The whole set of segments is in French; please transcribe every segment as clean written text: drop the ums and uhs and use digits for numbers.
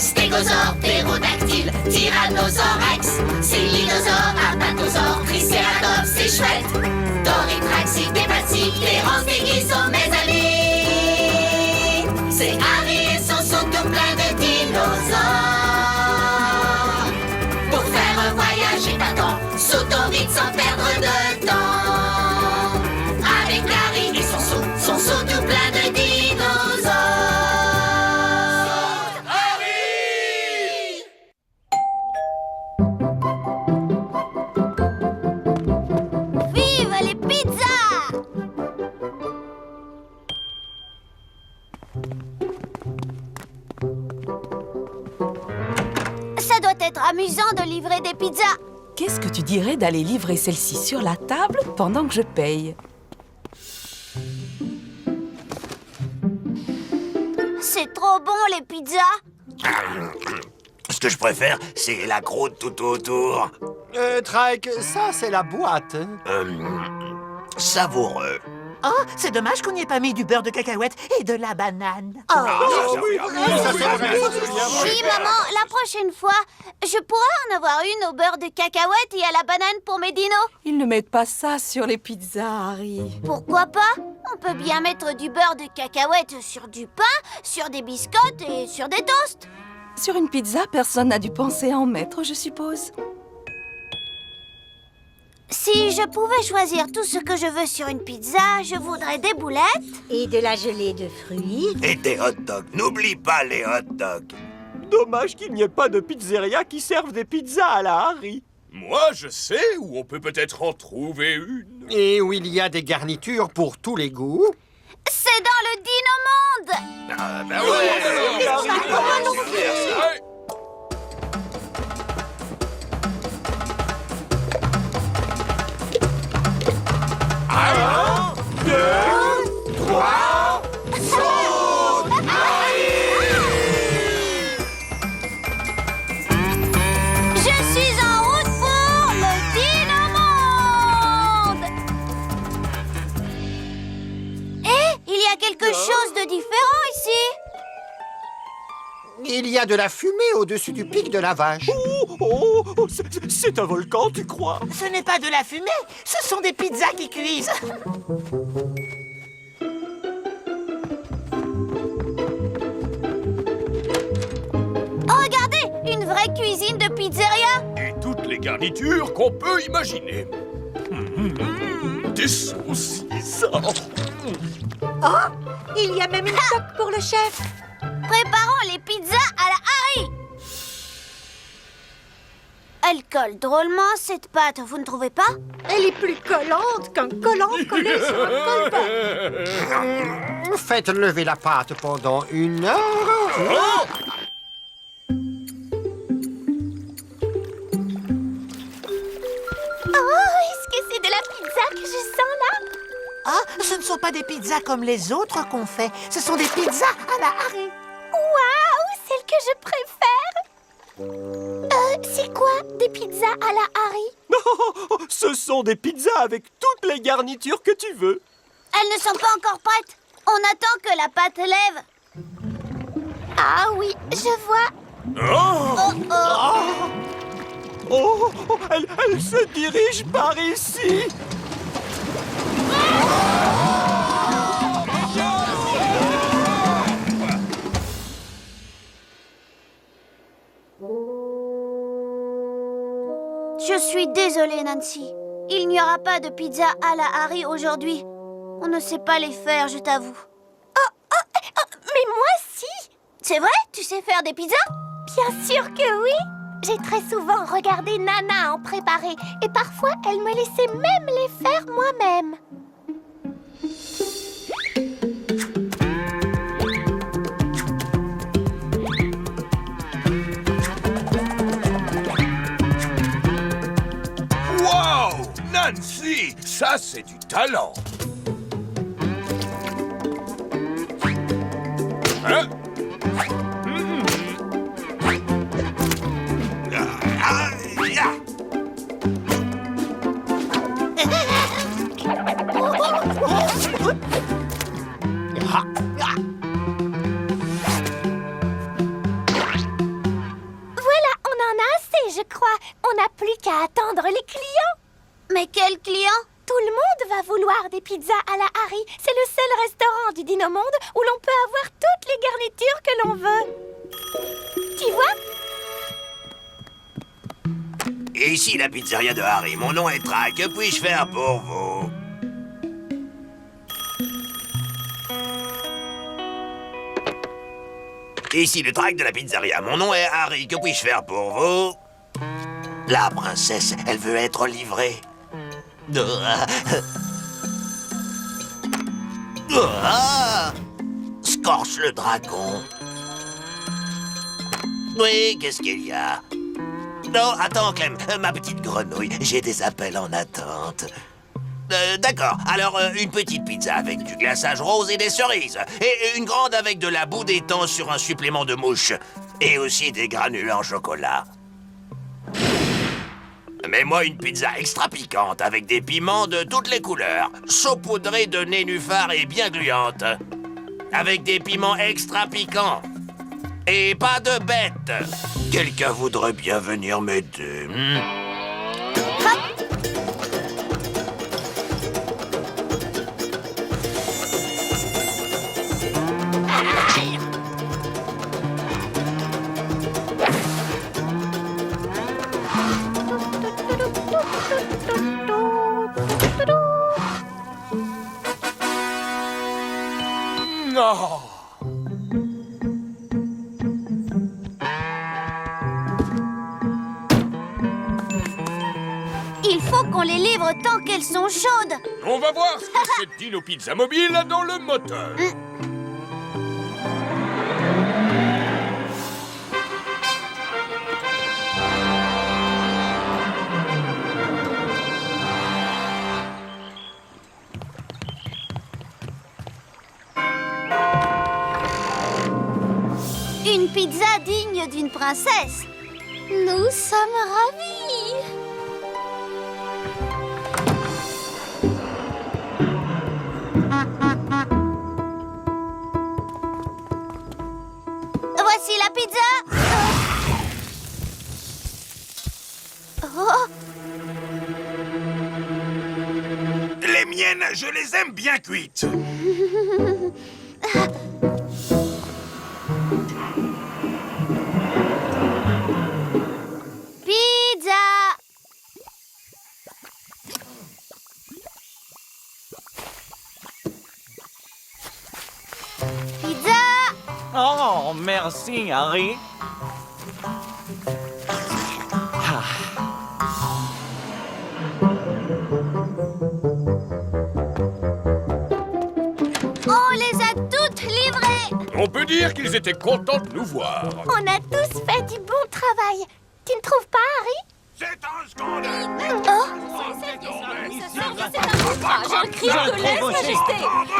Stégosaure, ptérodactyle, tyrannosaure-rex, célinosaure, apatosaure, tricératops, c'est chouette. Dorythrax, Dépatie, Clérance, Déguise sont mes amis. C'est Harry et son saut tout plein de dinosaures. Pour faire un voyage épatant, sautons vite sans perdre de temps. Avec Harry et son saut tout plein de dinosaures. Harry! Vive les pizzas! Ça doit être amusant de livrer des pizzas. Qu'est-ce que tu dirais d'aller livrer celle-ci sur la table pendant que je paye? C'est trop bon, les pizzas. Ce que je préfère, c'est la croûte tout autour. Trike, ça c'est la boîte. Savoureux. Oh, c'est dommage qu'on n'y ait pas mis du beurre de cacahuète et de la banane. Oui, maman, la prochaine fois, je pourrais en avoir une au beurre de cacahuète et à la banane pour mes dinos. Ils ne mettent pas ça sur les pizzas, Harry. Pourquoi pas? On peut bien mettre du beurre de cacahuète sur du pain, sur des biscottes et sur des toasts. Sur une pizza, personne n'a dû penser à en mettre, je suppose. Si je pouvais choisir tout ce que je veux sur une pizza, je voudrais des boulettes. Et de la gelée de fruits. Et des hot dogs. N'oublie pas les hot dogs. Dommage qu'il n'y ait pas de pizzeria qui serve des pizzas à la Harry. Moi, je sais où on peut peut-être en trouver une. Et où il y a des garnitures pour tous les goûts. C'est dans le Dinomonde. Ah, ben oui! Ouais. Je suis en route pour le Dinomonde. Il y a quelque chose de différent ici. Il y a de la fumée au-dessus du pic de la vache. C'est un volcan, tu crois? Ce n'est pas de la fumée, ce sont des pizzas qui cuisent. Regardez, une vraie cuisine de pizzeria. Et toutes les garnitures qu'on peut imaginer. Des saucisses. Oh, il y a même une toque pour le chef. Préparons les pizzas à la Harry. Elle colle drôlement, cette pâte, vous ne trouvez pas? Elle est plus collante qu'un collant collé sur un colban. Faites lever la pâte pendant 1 heure. Oh, est-ce que c'est de la pizza que je sens là? Ah, ce ne sont pas des pizzas comme les autres qu'on fait, ce sont des pizzas à la Harry. Waouh, celle que je préfère. C'est quoi des pizzas à la Harry? Ce sont des pizzas avec toutes les garnitures que tu veux. Elles ne sont pas encore prêtes. On attend que la pâte lève. Ah oui, je vois. Oh, elle se dirige par ici. Je suis désolée, Nancy. Il n'y aura pas de pizza à la Harry aujourd'hui. On ne sait pas les faire, je t'avoue. Mais moi, si! C'est vrai? Tu sais faire des pizzas? Bien sûr que oui! J'ai très souvent regardé Nana en préparer et parfois elle me laissait même les faire moi-même. Wow! Nancy, ça c'est du talent. Hein? crois. On n'a plus qu'à attendre les clients. Mais quels clients? Tout le monde va vouloir des pizzas à la Harry. C'est le seul restaurant du Dinomonde où l'on peut avoir toutes les garnitures que l'on veut. Tu vois? Et ici, la pizzeria de Harry. Mon nom est Track. Que puis-je faire pour vous? Ici, le Track de la pizzeria. Mon nom est Harry. Que puis-je faire pour vous? La princesse, elle veut être livrée. Scorch le dragon. Oui, qu'est-ce qu'il y a? Non, attends, Clem, ma petite grenouille, j'ai des appels en attente. D'accord, alors une petite pizza avec du glaçage rose et des cerises. Et une grande avec de la boue d'étang sur un supplément de mouche. Et aussi des granules en chocolat. Mets-moi une pizza extra piquante avec des piments de toutes les couleurs, saupoudrés de nénuphar et bien gluante. Avec des piments extra piquants. Et pas de bête. Quelqu'un voudrait bien venir m'aider. Oh. Il faut qu'on les livre tant qu'elles sont chaudes. On va voir ce que cette Dino Pizza mobile a dans le moteur. Une pizza digne d'une princesse. Nous sommes ravis. Voici la pizza. Oh. Les miennes, je les aime bien cuites. Pizza. Pizza. Oh, merci, Harry. On les a toutes livrées. On peut dire qu'ils étaient contents de nous voir. On a tous fait du bon travail. Tu ne trouves pas, Harry? C'est un scandale.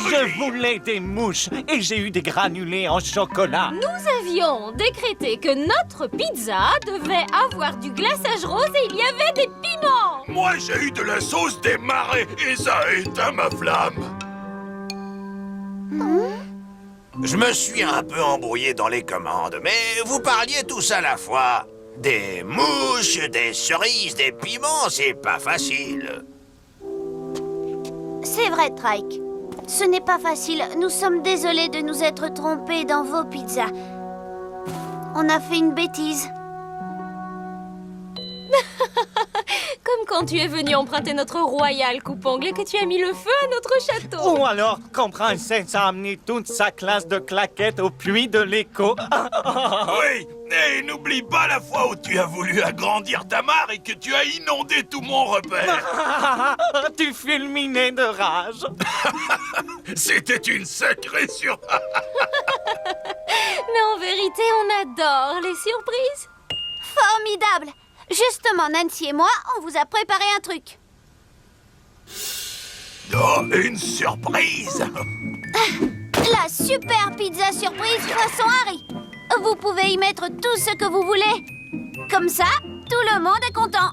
Je voulais des mouches et j'ai eu des granulés en chocolat. Nous avions décrété que notre pizza devait avoir du glaçage rose et il y avait des piments. Moi, j'ai eu de la sauce des marais et ça a éteint ma flamme. Je me suis un peu embrouillé dans les commandes, mais vous parliez tous à la fois. Des mouches, des cerises, des piments, c'est pas facile. C'est vrai, Trike. Ce n'est pas facile. Nous sommes désolés de nous être trompés dans vos pizzas. On a fait une bêtise. Comme quand tu es venu emprunter notre royal coupe-ongle et que tu as mis le feu à notre château. Ou alors quand Princesse a amené toute sa classe de claquettes au puits de l'écho. Oui, et n'oublie pas la fois où tu as voulu agrandir ta mare et que tu as inondé tout mon repère. Tu fulminais de rage. C'était une sacrée surprise. Mais en vérité, on adore les surprises. Formidable! Justement, Nancy et moi, on vous a préparé un truc. Oh, une surprise. La super pizza surprise façon Harry. Vous pouvez y mettre tout ce que vous voulez. Comme ça, tout le monde est content.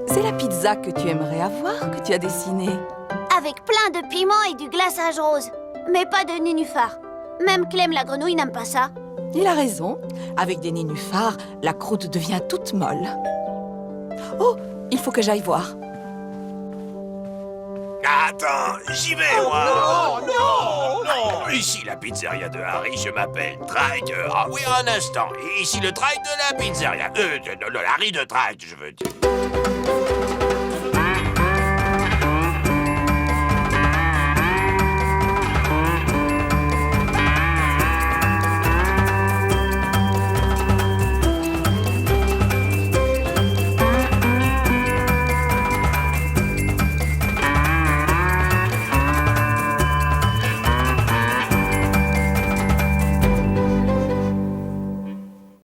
C'est la pizza que tu aimerais avoir que tu as dessinée? Avec plein de piments et du glaçage rose. Mais pas de nénuphar. Même Clem la grenouille n'aime pas ça. Il a raison. Avec des nénuphars, la croûte devient toute molle. Oh, il faut que j'aille voir. Attends, j'y vais, moi. Non. Ici, la pizzeria de Harry, je m'appelle Trike. Ah oui, un instant. Ici, le Trike de la pizzeria. De Harry de Trike, je veux dire.